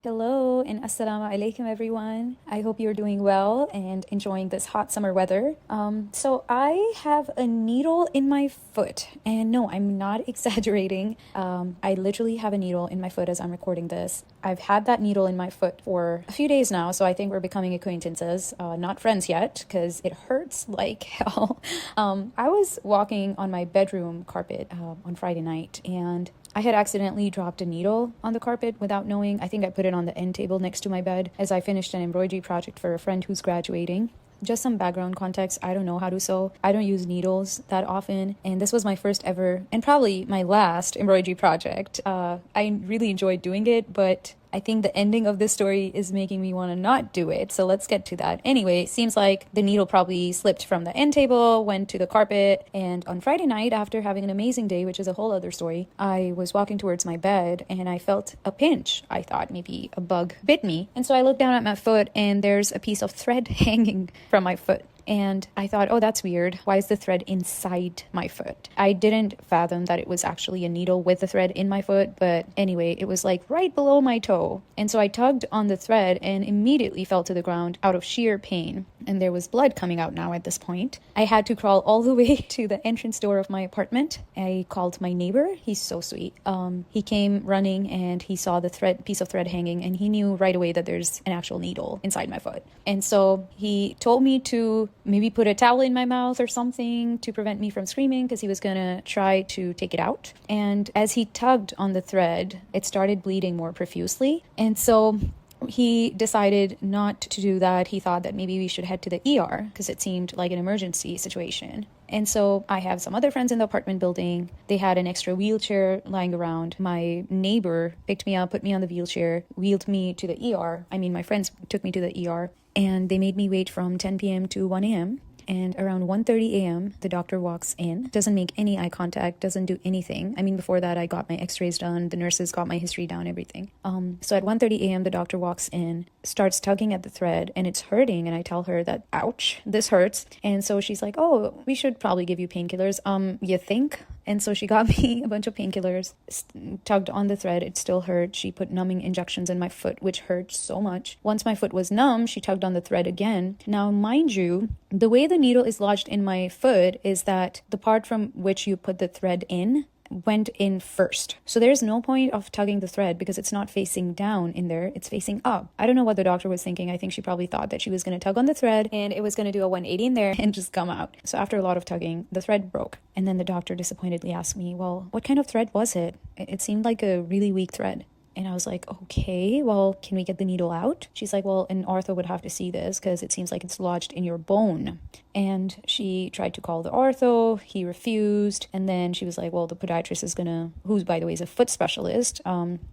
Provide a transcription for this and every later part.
Hello and assalamu alaikum everyone. I hope you're doing well and enjoying this hot summer weather. So I have a needle in my foot, and no, I'm not exaggerating. I literally have a needle in my foot as I'm recording this. I've had that needle in my foot for a few days now, so I think we're becoming acquaintances, not friends yet, because it hurts like hell. I was walking on my bedroom carpet on Friday night, and I had accidentally dropped a needle on the carpet without knowing. I think I put it on the end table next to my bed as I finished an embroidery project for a friend who's graduating. Just some background context, I don't know how to sew. I don't use needles that often, and this was my first ever and probably my last embroidery project. I really enjoyed doing it, but I think the ending of this story is making me want to not do it, so let's get to that. Anyway, it seems like the needle probably slipped from the end table, went to the carpet, and on Friday night, after having an amazing day, which is a whole other story, I was walking towards my bed and I felt a pinch. I thought maybe a bug bit me, and so I looked down at my foot and there's a piece of thread hanging from my foot. And I thought, oh, that's weird. Why is the thread inside my foot? I didn't fathom that it was actually a needle with the thread in my foot. But anyway, it was like right below my toe. And so I tugged on the thread and immediately fell to the ground out of sheer pain. And there was blood coming out now at this point. I had to crawl all the way to the entrance door of my apartment. I called my neighbor. He's so sweet. He came running and he saw the piece of thread hanging, and he knew right away that there's an actual needle inside my foot. And so he told me to maybe put a towel in my mouth or something to prevent me from screaming, because he was gonna try to take it out. And as he tugged on the thread, it started bleeding more profusely. And so he decided not to do that. He thought that maybe we should head to the ER because it seemed like an emergency situation. And so I have some other friends in the apartment building. They had an extra wheelchair lying around. My neighbor picked me up, put me on the wheelchair, wheeled me to the ER. My friends took me to the ER, and they made me wait from 10 p.m. to 1 a.m. And around 1:30 a.m., the doctor walks in, doesn't make any eye contact, doesn't do anything. Before that, I got my x-rays done. The nurses got my history down, everything. So at 1:30 a.m., the doctor walks in, starts tugging at the thread, and it's hurting. And I tell her that, ouch, this hurts. And so she's like, oh, we should probably give you painkillers. You think? And so she got me a bunch of painkillers, tugged on the thread. It still hurt. She put numbing injections in my foot, which hurt so much. Once my foot was numb, she tugged on the thread again. Now, mind you, the way the needle is lodged in my foot is that the part from which you put the thread in went in first. So there's no point of tugging the thread because it's not facing down in there, it's facing up. I don't know what the doctor was thinking. I think she probably thought that she was going to tug on the thread and it was going to do a 180 in there and just come out. So after a lot of tugging, the thread broke. And then the doctor disappointedly asked me, well, what kind of thread was it? It seemed like a really weak thread. And I was like, okay, well, can we get the needle out? She's like, well, an ortho would have to see this because it seems like it's lodged in your bone. And she tried to call the ortho. He refused. And then she was like, well, the podiatrist is who's, by the way, is a foot specialist.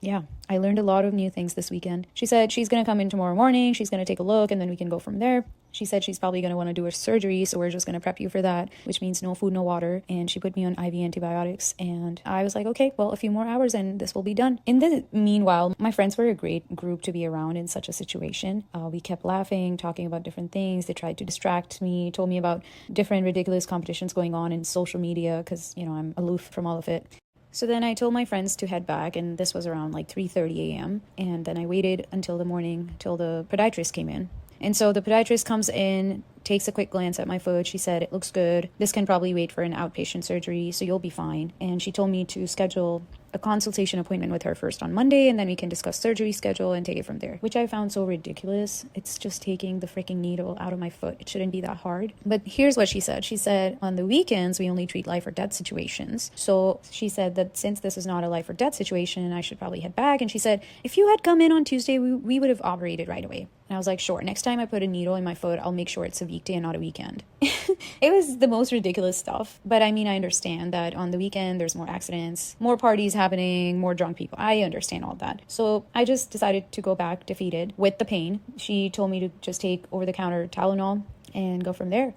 Yeah, I learned a lot of new things this weekend. She said she's going to come in tomorrow morning. She's going to take a look and then we can go from there. She said she's probably going to want to do a surgery, so we're just going to prep you for that, which means no food, no water. And she put me on IV antibiotics. And I was like, okay, well, a few more hours and this will be done. In the meanwhile, my friends were a great group to be around in such a situation. We kept laughing, talking about different things. They tried to distract me, told me about different ridiculous competitions going on in social media because, I'm aloof from all of it. So then I told my friends to head back, and this was around like 3:30 a.m. And then I waited until the morning till the podiatrist came in. And so the podiatrist comes in, takes a quick glance at my foot. She said, it looks good. This can probably wait for an outpatient surgery, so you'll be fine. And she told me to schedule a consultation appointment with her first on Monday, and then we can discuss surgery schedule and take it from there, which I found so ridiculous. It's just taking the freaking needle out of my foot. It shouldn't be that hard. But here's what she said. She said, on the weekends, we only treat life or death situations. So she said that since this is not a life or death situation, I should probably head back. And she said, if you had come in on Tuesday, we would have operated right away. And I was like, sure, next time I put a needle in my foot, I'll make sure it's a weekday and not a weekend. It was the most ridiculous stuff. But I understand that on the weekend, there's more accidents, more parties happening, more drunk people. I understand all that. So I just decided to go back defeated with the pain. She told me to just take over-the-counter Tylenol and go from there.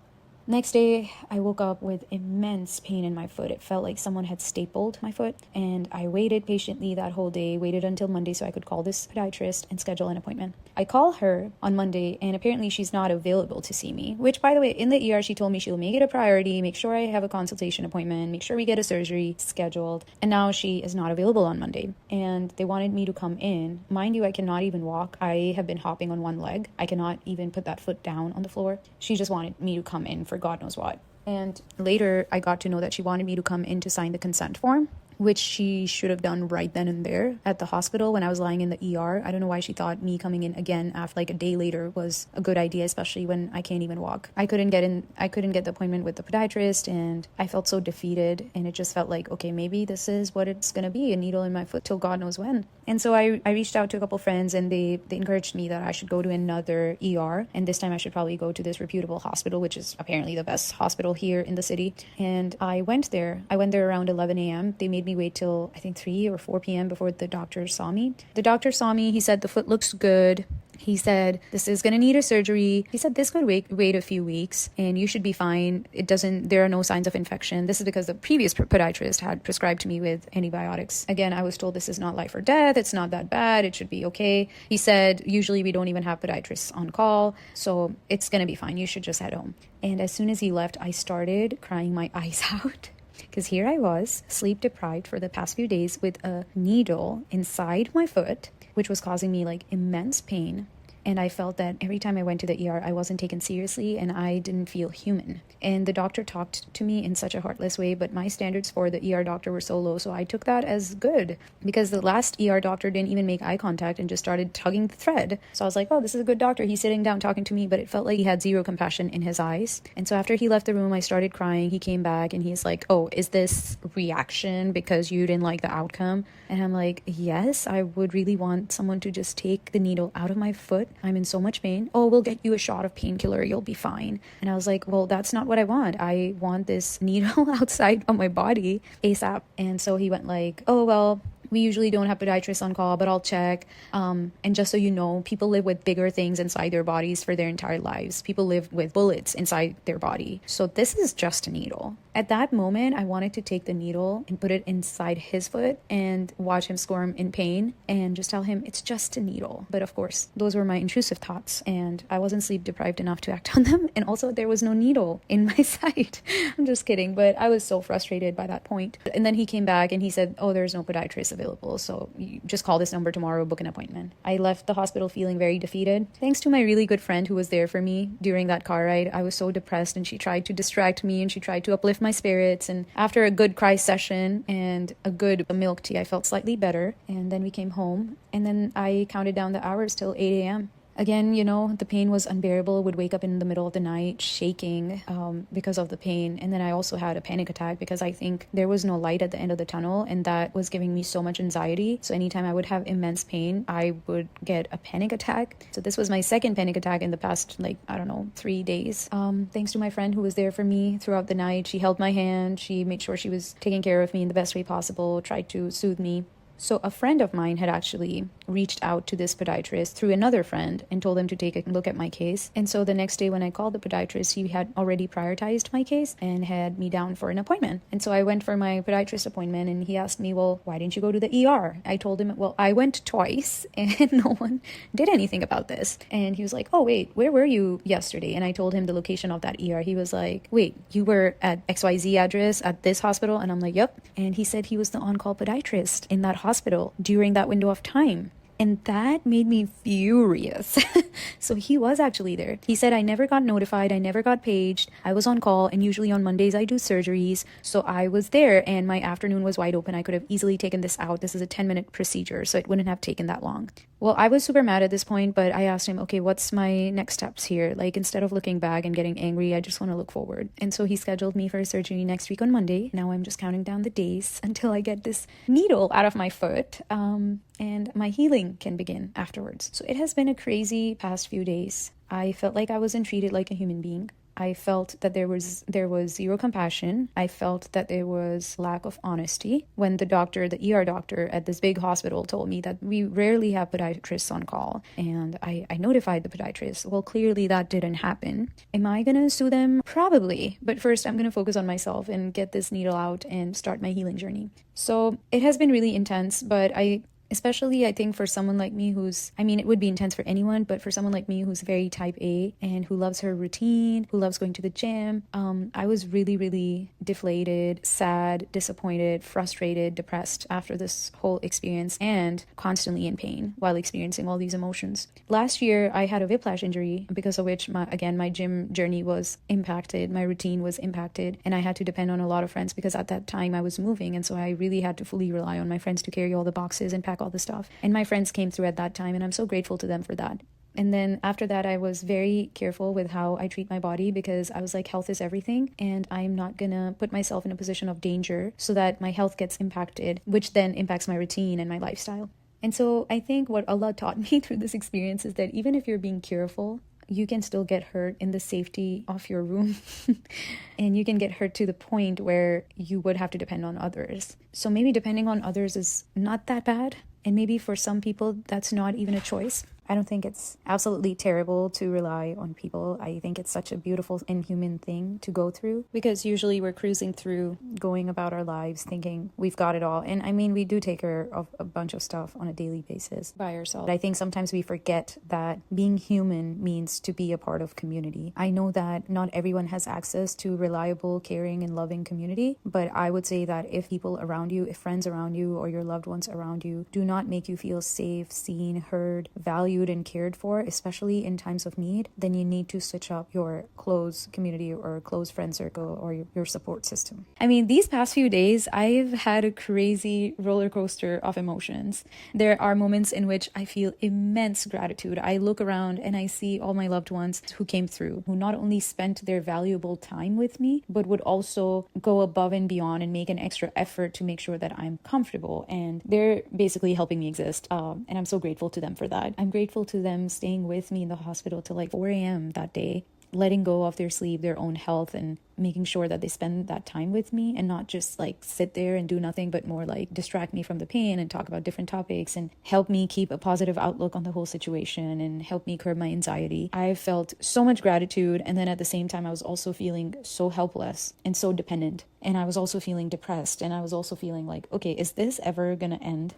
Next day, I woke up with immense pain in my foot. It felt like someone had stapled my foot, and I waited patiently that whole day, waited until Monday so I could call this podiatrist and schedule an appointment. I call her on Monday, and apparently she's not available to see me, which, by the way, in the ER, she told me she'll make it a priority, make sure I have a consultation appointment, make sure we get a surgery scheduled, and now she is not available on Monday, and they wanted me to come in. Mind you, I cannot even walk. I have been hopping on one leg. I cannot even put that foot down on the floor. She just wanted me to come in for God knows what. And later I got to know that she wanted me to come in to sign the consent form, which she should have done right then and there at the hospital when I was lying in the ER. I don't know why she thought me coming in again after like a day later was a good idea, especially when I can't even walk. I couldn't get the appointment with the podiatrist, and I felt so defeated, and it just felt like, okay, maybe this is what it's gonna be, a needle in my foot till God knows when. And so I reached out to a couple friends, and they encouraged me that I should go to another ER, and this time I should probably go to this reputable hospital, which is apparently the best hospital here in the city. And I went there around 11 a.m. They made me wait till I think 3 or 4 p.m. before the doctor saw me. The doctor saw me. He said the foot looks good. He said, this is going to need a surgery. He said, this could wait a few weeks and you should be fine. There are no signs of infection. This is because the previous podiatrist had prescribed to me with antibiotics. Again, I was told this is not life or death. It's not that bad. It should be okay. He said, usually we don't even have podiatrists on call, so it's going to be fine. You should just head home. And as soon as he left, I started crying my eyes out. Because here I was, sleep deprived for the past few days with a needle inside my foot, which was causing me like immense pain. And I felt that every time I went to the ER, I wasn't taken seriously and I didn't feel human. And the doctor talked to me in such a heartless way, but my standards for the ER doctor were so low, so I took that as good. Because the last ER doctor didn't even make eye contact and just started tugging the thread. So I was like, oh, this is a good doctor. He's sitting down talking to me, but it felt like he had zero compassion in his eyes. And so after he left the room, I started crying. He came back and he's like, oh, is this reaction because you didn't like the outcome? And I'm like, yes, I would really want someone to just take the needle out of my foot. I'm in so much pain. Oh, we'll get you a shot of painkiller. You'll be fine. And I was like, well, that's not what I want. I want this needle outside of my body ASAP. And so he went like, oh, well, we usually don't have podiatrists on call, but I'll check. And just so you know, people live with bigger things inside their bodies for their entire lives. People live with bullets inside their body. So this is just a needle. At that moment, I wanted to take the needle and put it inside his foot and watch him squirm in pain and just tell him it's just a needle. But of course, those were my intrusive thoughts and I wasn't sleep deprived enough to act on them. And also there was no needle in my side. I'm just kidding, but I was so frustrated by that point. And then he came back and he said, oh, there's no podiatrist available. So you just call this number tomorrow, book an appointment. I left the hospital feeling very defeated. Thanks to my really good friend who was there for me during that car ride, I was so depressed and she tried to distract me and she tried to uplift my spirits. And after a good cry session and a good milk tea, I felt slightly better. And then we came home and then I counted down the hours till 8 a.m. Again, you know, the pain was unbearable. Would wake up in the middle of the night shaking because of the pain. And then I also had a panic attack because I think there was no light at the end of the tunnel and that was giving me so much anxiety. So anytime I would have immense pain, I would get a panic attack. So this was my second panic attack in the past, 3 days. Thanks to my friend who was there for me throughout the night. She held my hand. She made sure she was taking care of me in the best way possible, tried to soothe me. So a friend of mine had actually reached out to this podiatrist through another friend and told him to take a look at my case. And so the next day when I called the podiatrist, he had already prioritized my case and had me down for an appointment. And so I went for my podiatrist appointment and he asked me, well, why didn't you go to the ER? I told him, well, I went twice and no one did anything about this. And he was like, oh, wait, where were you yesterday? And I told him the location of that ER. He was like, wait, you were at XYZ address at this hospital? And I'm like, yep. And he said he was the on-call podiatrist in that hospital during that window of time. And that made me furious. So he was actually there. He said, I never got notified. I never got paged. I was on call. And usually on Mondays, I do surgeries. So I was there and my afternoon was wide open. I could have easily taken this out. This is a 10-minute procedure, so it wouldn't have taken that long. Well, I was super mad at this point, but I asked him, okay, what's my next steps here? Like, instead of looking back and getting angry, I just want to look forward. And so he scheduled me for surgery next week on Monday. Now I'm just counting down the days until I get this needle out of my foot. And my healing can begin afterwards. So it has been a crazy past few days. I felt like I wasn't treated like a human being. I felt that there was zero compassion. I felt that there was lack of honesty. When the ER doctor at this big hospital told me that we rarely have podiatrists on call, and I notified the podiatrist. Well, clearly that didn't happen. Am I gonna sue them? Probably. But first, I'm gonna focus on myself and get this needle out and start my healing journey. So it has been really intense, but especially I think for someone like me it would be intense for anyone, but for someone like me who's very type A and who loves her routine, who loves going to the gym, I was really, really deflated, sad, disappointed, frustrated, depressed after this whole experience, and constantly in pain while experiencing all these emotions. Last year, I had a whiplash injury, because of which my gym journey was impacted, my routine was impacted, and I had to depend on a lot of friends because at that time I was moving, and so I really had to fully rely on my friends to carry all the boxes and pack all the stuff. And my friends came through at that time, and I'm so grateful to them for that. And then after that, I was very careful with how I treat my body, because I was like, health is everything, and I'm not gonna put myself in a position of danger so that my health gets impacted, which then impacts my routine and my lifestyle. And so I think what Allah taught me through this experience is that even if you're being careful, you can still get hurt in the safety of your room. And you can get hurt to the point where you would have to depend on others. So maybe depending on others is not that bad. And maybe for some people, that's not even a choice. I don't think it's absolutely terrible to rely on people. I think it's such a beautiful and human thing to go through, because usually we're cruising through, going about our lives thinking we've got it all. And I mean, we do take care of a bunch of stuff on a daily basis by ourselves. But I think sometimes we forget that being human means to be a part of community. I know that not everyone has access to reliable, caring, and loving community, but I would say that if people around you, if friends around you, or your loved ones around you do not make you feel safe, seen, heard, valued, and cared for, especially in times of need, then you need to switch up your close community or close friend circle or your support system. I mean, these past few days, I've had a crazy roller coaster of emotions. There are moments in which I feel immense gratitude. I look around and I see all my loved ones who came through, who not only spent their valuable time with me, but would also go above and beyond and make an extra effort to make sure that I'm comfortable. And they're basically helping me exist. And I'm so grateful to them for that. I'm grateful to them staying with me in the hospital till like 4 a.m. that day, letting go of their sleep, their own health, and making sure that they spend that time with me and not just like sit there and do nothing, but more like distract me from the pain and talk about different topics and help me keep a positive outlook on the whole situation and help me curb my anxiety. I felt so much gratitude, and then at the same time I was also feeling so helpless and so dependent, and I was also feeling depressed, and I was also feeling like, okay, is this ever gonna end?